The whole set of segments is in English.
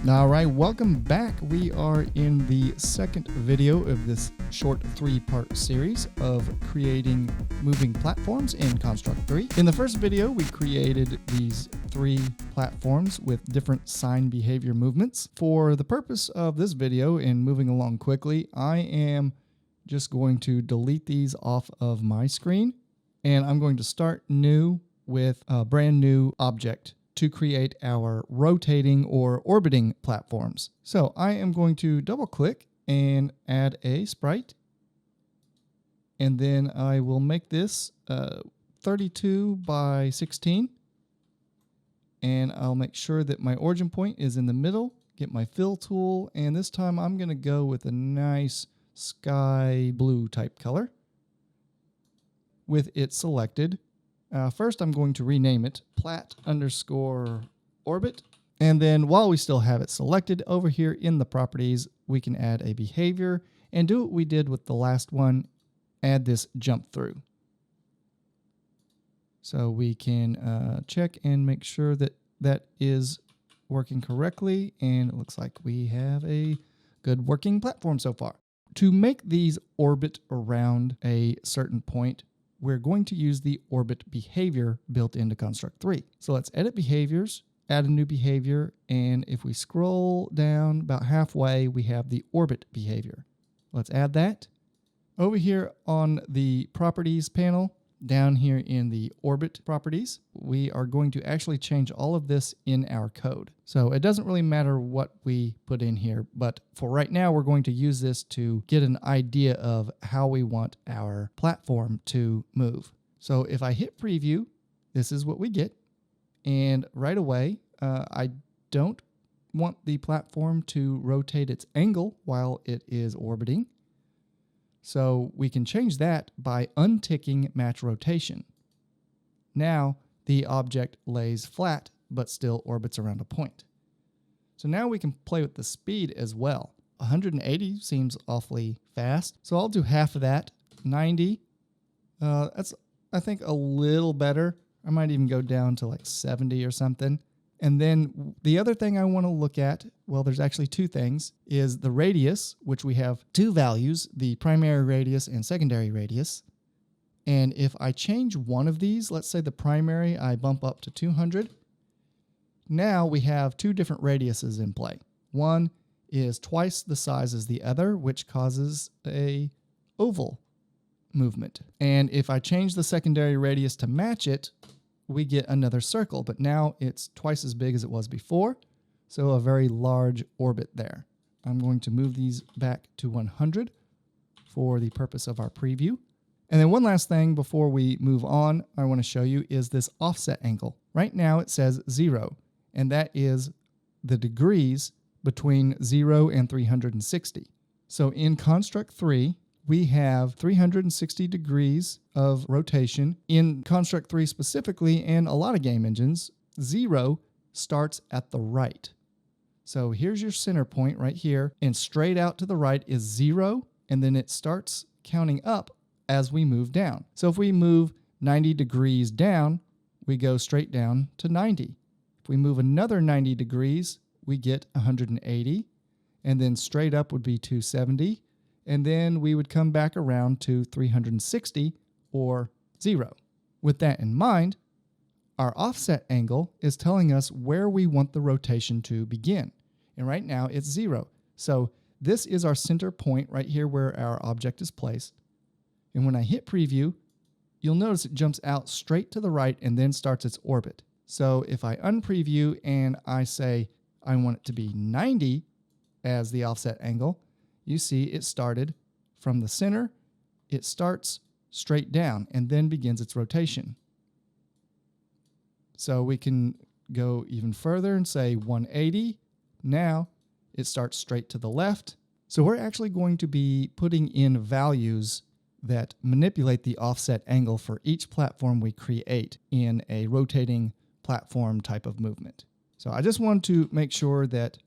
All right, welcome back. We are in the second video of this short 3-part series of creating moving platforms in Construct 3. In the first video, we created these 3 platforms with different sign behavior movements. For the purpose of this video and moving along quickly, I am just going to delete these off of my screen, and I'm going to start new with a brand new object to create our rotating or orbiting platforms. So I am going to double click and add a sprite. And then I will make this 32 by 16. And I'll make sure that my origin point is in the middle, get my fill tool, and this time I'm going to go with a nice sky blue type color with it selected. First, I'm going to rename it plat_orbit. And then while we still have it selected, over here in the properties, we can add a behavior and do what we did with the last one, add this jump through. So we can check and make sure that that is working correctly. And it looks like we have a good working platform so far. To make these orbit around a certain point, we're going to use the orbit behavior built into Construct 3. So let's edit behaviors, add a new behavior, and if we scroll down about halfway, we have the orbit behavior. Let's add that. Over here on the properties panel, down here in the orbit properties, we are going to actually change all of this in our code. So it doesn't really matter what we put in here, but for right now, we're going to use this to get an idea of how we want our platform to move. So if I hit preview, this is what we get. And right away, I don't want the platform to rotate its angle while it is orbiting. So we can change that by unticking match rotation. Now the object lays flat, but still orbits around a point. So now we can play with the speed as well. 180 seems awfully fast. So I'll do half of that, 90. That's, I think, a little better. I might even go down to like 70 or something. And then the other thing I want to look at, well, there's actually 2 things, is the radius, which we have 2 values, the primary radius and secondary radius. And if I change one of these, let's say the primary, I bump up to 200. Now we have 2 different radiuses in play. One is twice the size as the other, which causes a oval movement. And if I change the secondary radius to match it, we get another circle, but now it's twice as big as it was before, so a very large orbit there. I'm going to move these back to 100 for the purpose of our preview. And then one last thing before we move on, I want to show you is this offset angle. Right now it says 0, and that is the degrees between 0 and 360. So in Construct 3, we have 360 degrees of rotation. In Construct 3 specifically, and a lot of game engines, 0 starts at the right. So here's your center point right here, and straight out to the right is 0, and then it starts counting up as we move down. So if we move 90 degrees down, we go straight down to 90. If we move another 90 degrees, we get 180, and then straight up would be 270. And then we would come back around to 360 or 0. With that in mind, our offset angle is telling us where we want the rotation to begin. And right now it's 0. So this is our center point right here where our object is placed. And when I hit preview, you'll notice it jumps out straight to the right and then starts its orbit. So if I unpreview and I say I want it to be 90 as the offset angle, you see it started from the center, it starts straight down and then begins its rotation. So we can go even further and say 180. Now it starts straight to the left. So we're actually going to be putting in values that manipulate the offset angle for each platform we create in a rotating platform type of movement. So I just want to make sure that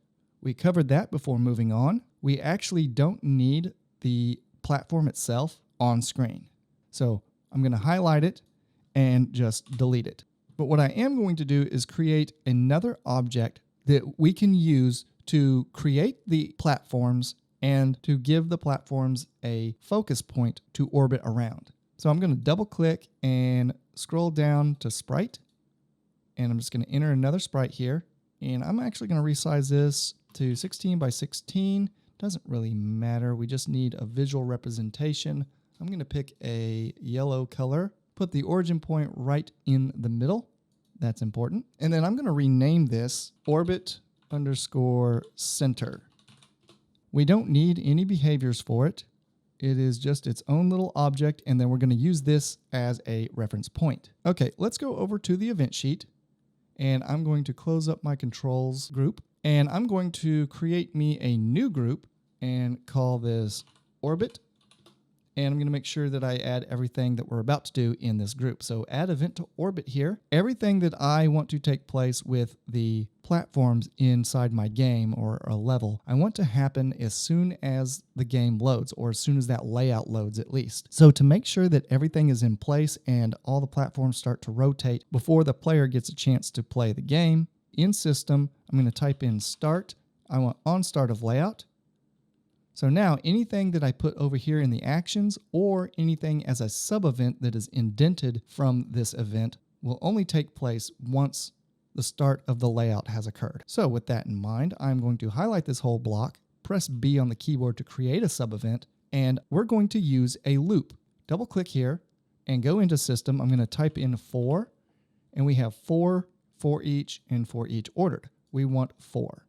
we covered that before moving on. We actually don't need the platform itself on screen. So I'm going to highlight it and just delete it. But what I am going to do is create another object that we can use to create the platforms and to give the platforms a focus point to orbit around. So I'm going to double click and scroll down to sprite. And I'm just going to enter another sprite here. And I'm actually going to resize this to 16 by 16. Doesn't really matter. We just need a visual representation. I'm going to pick a yellow color, put the origin point right in the middle. That's important. And then I'm going to rename this orbit underscore center. We don't need any behaviors for it. It is just its own little object, and then we're going to use this as a reference point. Okay, let's go over to the event sheet, and I'm going to close up my controls group, and I'm going to create me a new group and call this orbit. And I'm going to make sure that I add everything that we're about to do in this group. So add event to orbit here. Everything that I want to take place with the platforms inside my game or a level, I want to happen as soon as the game loads, or as soon as that layout loads at least. So to make sure that everything is in place and all the platforms start to rotate before the player gets a chance to play the game, in system, I'm going to type in start. I want on start of layout. So now anything that I put over here in the actions or anything as a sub-event that is indented from this event will only take place once the start of the layout has occurred. So with that in mind, I'm going to highlight this whole block, press B on the keyboard to create a sub-event, and we're going to use a loop. Double click here and go into system. I'm going to type in for, and we have for each, and for each ordered. We want for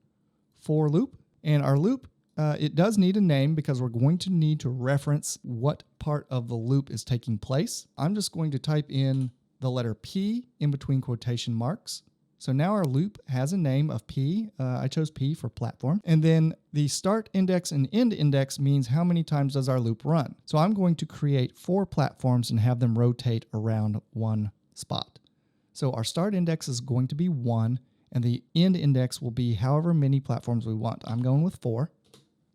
loop, and our loop it does need a name because we're going to need to reference what part of the loop is taking place. I'm just going to type in the letter P in between quotation marks. So now our loop has a name of P. I chose P for platform. And then the start index and end index means how many times does our loop run. So I'm going to create 4 platforms and have them rotate around one spot. So our start index is going to be 1, and the end index will be however many platforms we want. I'm going with 4.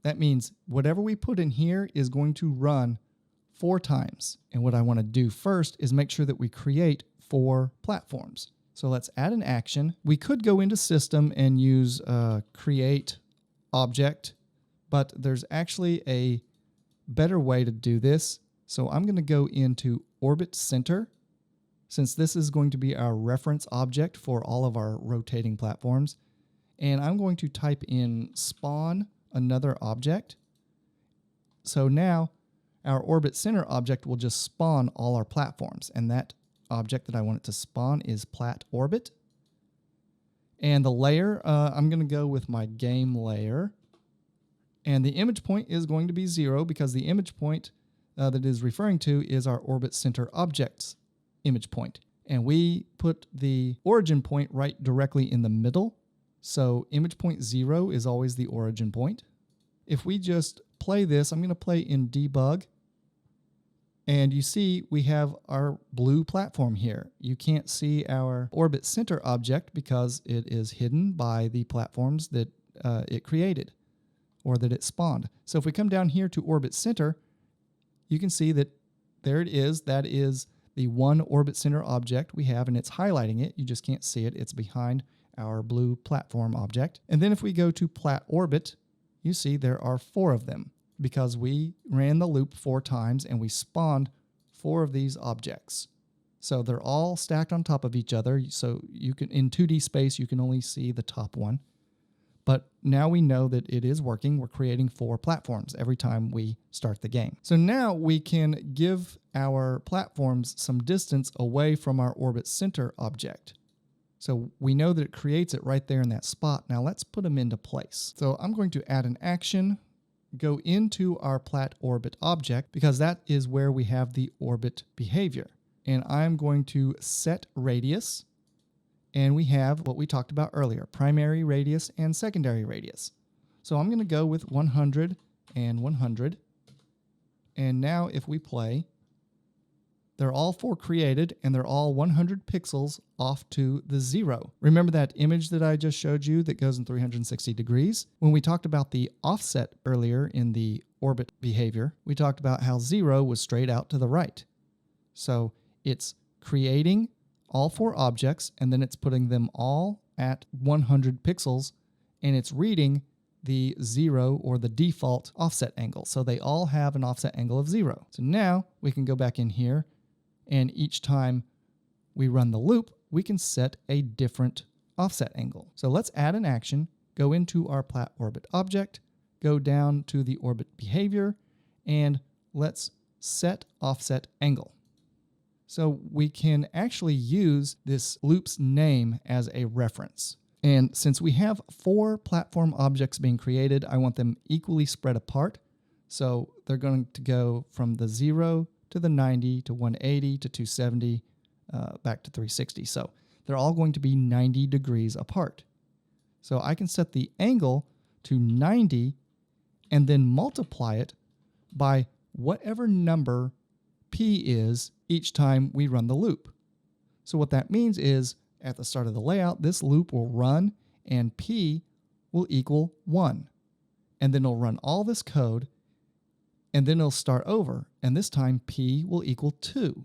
That means whatever we put in here is going to run 4 times. And what I want to do first is make sure that we create 4 platforms. So let's add an action. We could go into system and use create object, but there's actually a better way to do this. So I'm going to go into orbit center, since this is going to be our reference object for all of our rotating platforms. And I'm going to type in spawn another object. So now our orbit center object will just spawn all our platforms, and that object that I want it to spawn is plat orbit. And the layer, I'm going to go with my game layer, and the image point is going to be 0 because the image point that it is referring to is our orbit center object's image point, and we put the origin point right directly in the middle. So image point 0 is always the origin point. If we just play this, I'm going to play in debug, and you see we have our blue platform here. You can't see our orbit center object because it is hidden by the platforms that it created or that it spawned. So if we come down here to orbit center, you can see that there it is. That is the one orbit center object we have, and it's highlighting it. You just can't see it. It's behind our blue platform object. And then if we go to plat orbit, you see there are 4 of them because we ran the loop 4 times and we spawned 4 of these objects. So they're all stacked on top of each other. So you can, in 2D space, you can only see the top one. But now we know that it is working. We're creating 4 platforms every time we start the game. So now we can give our platforms some distance away from our orbit center object. So we know that it creates it right there in that spot. Now let's put them into place. So I'm going to add an action, go into our plat orbit object, because that is where we have the orbit behavior. And I'm going to set radius. And we have what we talked about earlier, primary radius and secondary radius. So I'm going to go with 100 and 100. And now if we play, they're all 4 created, and they're all 100 pixels off to the 0. Remember that image that I just showed you that goes in 360 degrees? When we talked about the offset earlier in the orbit behavior, we talked about how 0 was straight out to the right. So it's creating all 4 objects, and then it's putting them all at 100 pixels, and it's reading the 0 or the default offset angle. So they all have an offset angle of 0. So now we can go back in here, and each time we run the loop, we can set a different offset angle. So let's add an action, go into our plat orbit object, go down to the orbit behavior, and let's set offset angle. So we can actually use this loop's name as a reference. And since we have 4 platform objects being created, I want them equally spread apart. So they're going to go from the 0 to the 90 to 180 to 270 back to 360. So they're all going to be 90 degrees apart. So I can set the angle to 90 and then multiply it by whatever number P is each time we run the loop. So what that means is at the start of the layout, this loop will run and P will equal 1. And then it'll run all this code, and then it'll start over, and this time P will equal 2.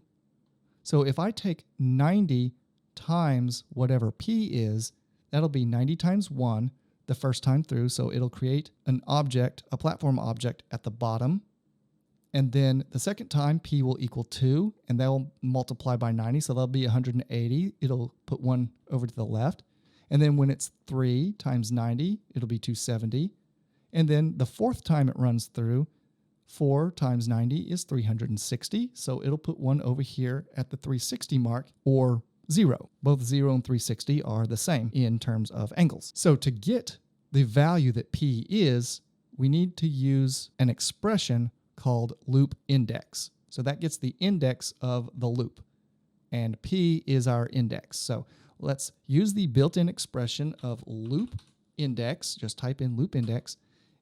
So if I take 90 times whatever P is, that'll be 90 times 1 the first time through, so it'll create an object, a platform object at the bottom. And then the second time, P will equal 2, and that'll multiply by 90, so that'll be 180. It'll put 1 over to the left. And then when it's 3 times 90, it'll be 270. And then the fourth time it runs through, 4 times 90 is 360, so it'll put 1 over here at the 360 mark, or 0. Both 0 and 360 are the same in terms of angles. So to get the value that P is, we need to use an expression called loop index. So that gets the index of the loop, and P is our index. So let's use the built-in expression of loop index. Just type in loop index,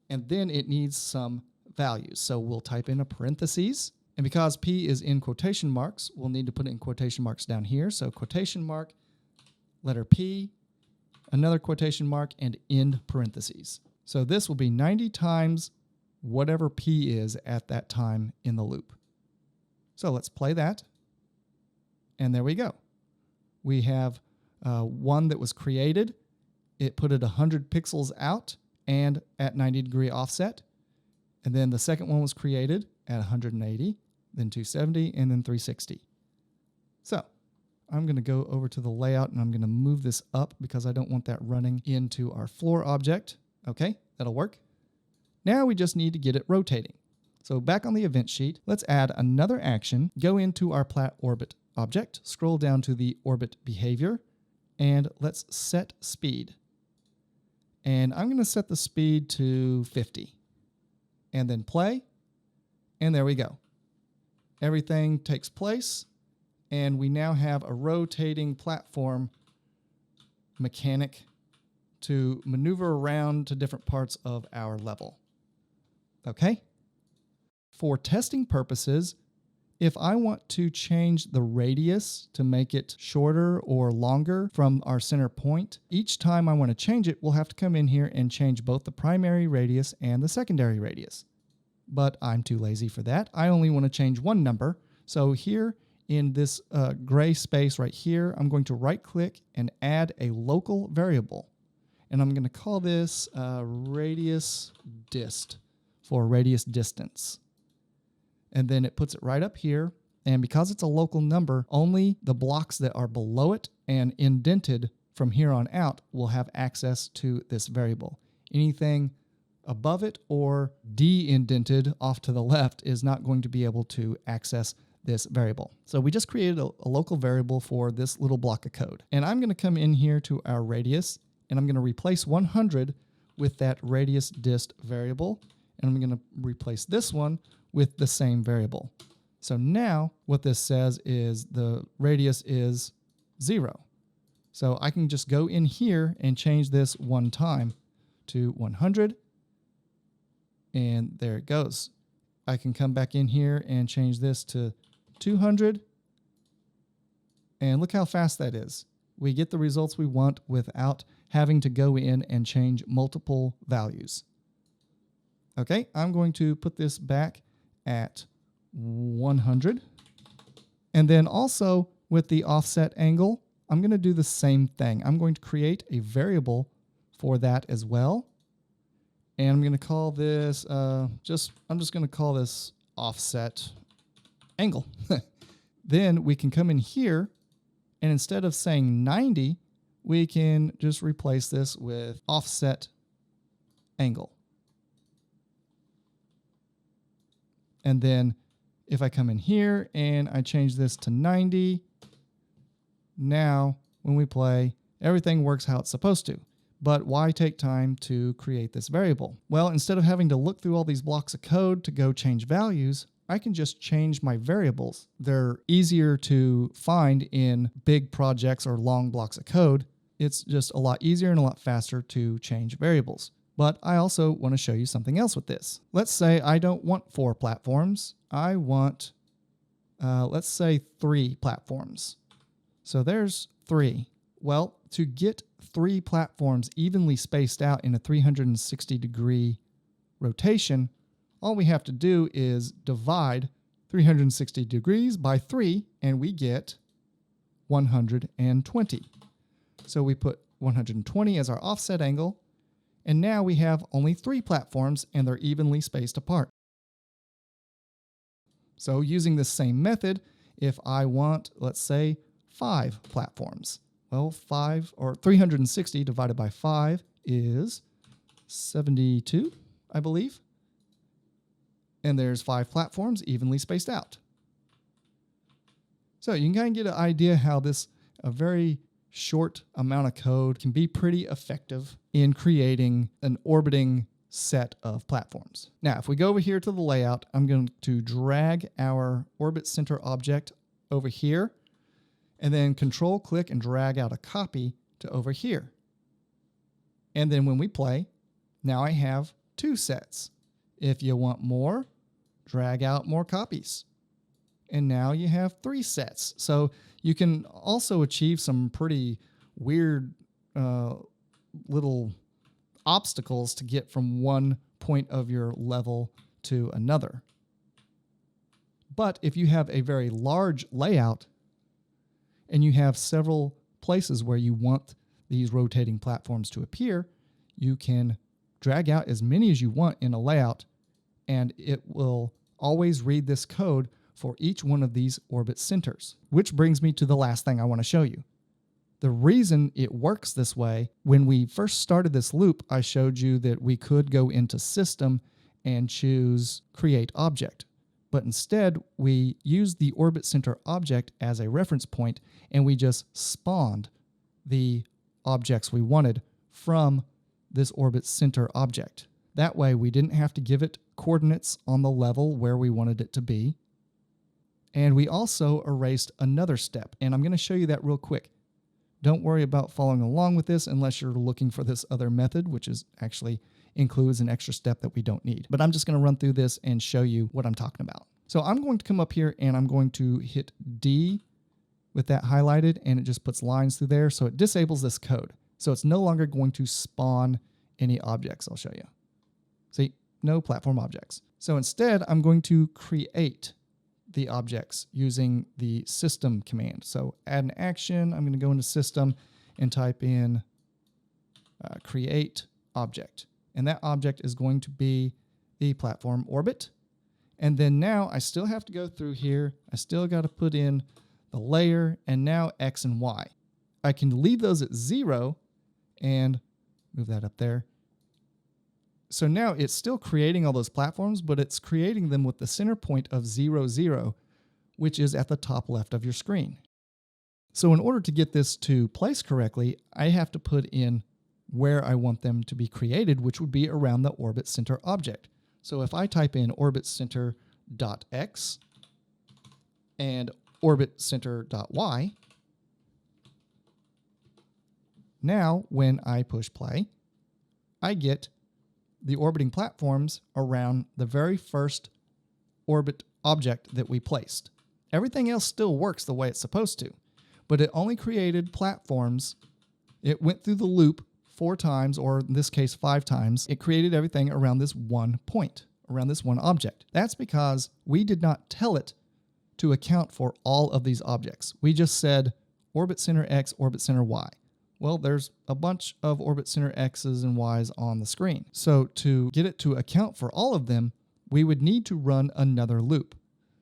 and then it needs some values. So we'll type in a parentheses, and because P is in quotation marks, we'll need to put it in quotation marks down here. So quotation mark, letter P, another quotation mark, and end parentheses. So this will be 90 times whatever P is at that time in the loop. So let's play that. And there we go. We have one that was created. It put it 100 pixels out and at 90 degree offset. And then the second one was created at 180, then 270, and then 360. So I'm going to go over to the layout, and I'm going to move this up because I don't want that running into our floor object. Okay, that'll work. Now we just need to get it rotating. So back on the event sheet, let's add another action. Go into our plat orbit object, scroll down to the orbit behavior, and let's set speed. And I'm going to set the speed to 50. And then play, and there we go. Everything takes place, and we now have a rotating platform mechanic to maneuver around to different parts of our level. Okay? For testing purposes, if I want to change the radius to make it shorter or longer from our center point, each time I want to change it, we'll have to come in here and change both the primary radius and the secondary radius. But I'm too lazy for that. I only want to change one number. So here in this gray space right here, I'm going to right-click and add a local variable. And I'm going to call this radius dist for radius distance. And then it puts it right up here. And because it's a local number, only the blocks that are below it and indented from here on out will have access to this variable. Anything above it or de-indented off to the left is not going to be able to access this variable. So we just created a local variable for this little block of code. And I'm going to come in here to our radius, and I'm going to replace 100 with that radius dist variable. And I'm going to replace this one with the same variable. So now what this says is the radius is 0. So I can just go in here and change this one time to 100. And there it goes. I can come back in here and change this to 200. And look how fast that is. We get the results we want without having to go in and change multiple values. Okay, I'm going to put this back at 100. And then also with the offset angle, I'm going to do the same thing. I'm going to create a variable for that as well. And I'm going to call this, I'm just going to call this offset angle. Then we can come in here, and instead of saying 90, we can just replace this with offset angle. And then if I come in here and I change this to 90, now when we play, everything works how it's supposed to. But why take time to create this variable? Well, instead of having to look through all these blocks of code to go change values, I can just change my variables. They're easier to find in big projects or long blocks of code. It's just a lot easier and a lot faster to change variables. But I also want to show you something else with this. Let's say I don't want 4 platforms. I want, let's say 3 platforms. So there's 3. Well, to get 3 platforms evenly spaced out in a 360-degree rotation, all we have to do is divide 360 degrees by 3, and we get 120. So we put 120 as our offset angle, and now we have only 3 platforms, and they're evenly spaced apart. So using this same method, if I want, let's say, 5 platforms, well, 5 or 360 divided by 5 is 72, I believe. And there's 5 platforms evenly spaced out. So you can kind of get an idea how this, a very short amount of code, can be pretty effective in creating an orbiting set of platforms. Now, if we go over here to the layout, I'm going to drag our orbit center object over here, and then control click and drag out a copy to over here. And then when we play, now I have 2 sets. If you want more, drag out more copies. And now you have 3 sets. So you can also achieve some pretty weird little obstacles to get from one point of your level to another. But if you have a very large layout and you have several places where you want these rotating platforms to appear, you can drag out as many as you want in a layout, and it will always read this code for each one of these orbit centers. Which brings me to the last thing I want to show you. The reason it works this way, when we first started this loop, I showed you that we could go into System and choose Create Object. But instead, we used the orbit center object as a reference point, and we just spawned the objects we wanted from this orbit center object. That way, we didn't have to give it coordinates on the level where we wanted it to be. And we also erased another step, and I'm going to show you that real quick. Don't worry about following along with this unless you're looking for this other method, which is actually includes an extra step that we don't need. But I'm just going to run through this and show you what I'm talking about. So I'm going to come up here and I'm going to hit D with that highlighted, and it just puts lines through there. So it disables this code. So it's no longer going to spawn any objects. I'll show you. See, no platform objects. So instead, I'm going to create the objects using the system command. So add an action. I'm going to go into system and type in create object. And that object is going to be the platform orbit. And then now I still have to go through here. I still got to put in the layer and now X and Y. I can leave those at 0 and move that up there. So now it's still creating all those platforms, but it's creating them with the center point of 0, 0, which is at the top left of your screen. So in order to get this to place correctly, I have to put in where I want them to be created, which would be around the orbit center object. So if I type in orbit center.x and orbit center.y, now when I push play, I get the orbiting platforms around the very first orbit object that we placed. Everything else still works the way it's supposed to, but it only created platforms. It went through the loop 4 times, or in this case 5 times. It created everything around this one point, around this one object. That's because we did not tell it to account for all of these objects. We just said orbit center X, orbit center Y. Well, there's a bunch of orbit center X's and Y's on the screen. So to get it to account for all of them, we would need to run another loop.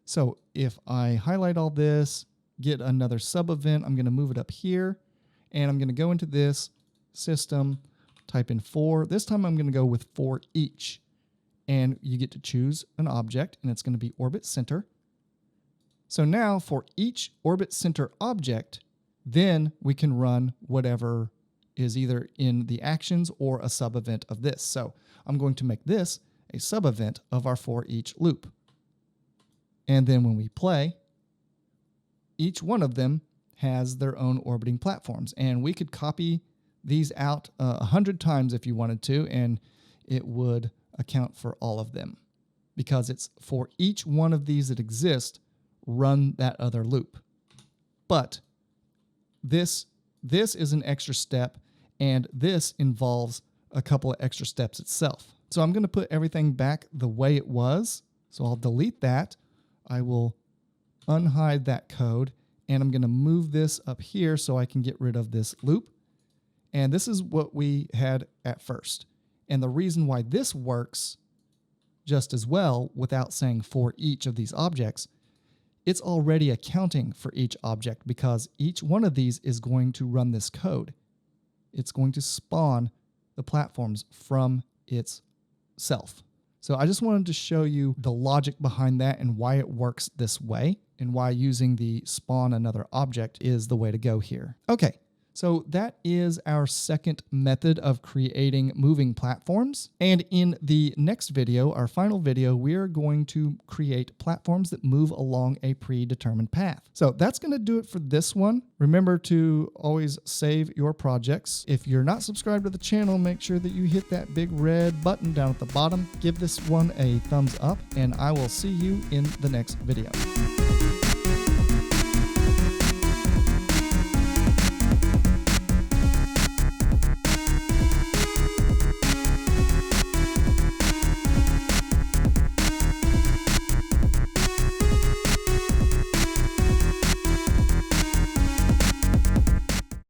So if I highlight all this, get another sub event, I'm going to move it up here, and I'm going to go into this system, type in for. This time I'm going to go with for each. And you get to choose an object, and it's going to be orbit center. So now for each orbit center object, then we can run whatever is either in the actions or a sub event of this. So I'm going to make this a sub event of our for each loop. And then when we play, each one of them has their own orbiting platforms. And we could copy these out 100 times if you wanted to, and it would account for all of them. Because it's for each one of these that exist, run that other loop. But this is an extra step, and this involves a couple of extra steps itself. So I'm going to put everything back the way it was. So I'll delete that. I will unhide that code, and I'm going to move this up here so I can get rid of this loop. And this is what we had at first. And the reason why this works just as well without saying for each of these objects, it's already accounting for each object because each one of these is going to run this code. It's going to spawn the platforms from itself. So I just wanted to show you the logic behind that and why it works this way and why using the spawn another object is the way to go here. Okay. So that is our second method of creating moving platforms. And in the next video, our final video, we are going to create platforms that move along a predetermined path. So that's going to do it for this one. Remember to always save your projects. If you're not subscribed to the channel, make sure that you hit that big red button down at the bottom. Give this one a thumbs up, and I will see you in the next video.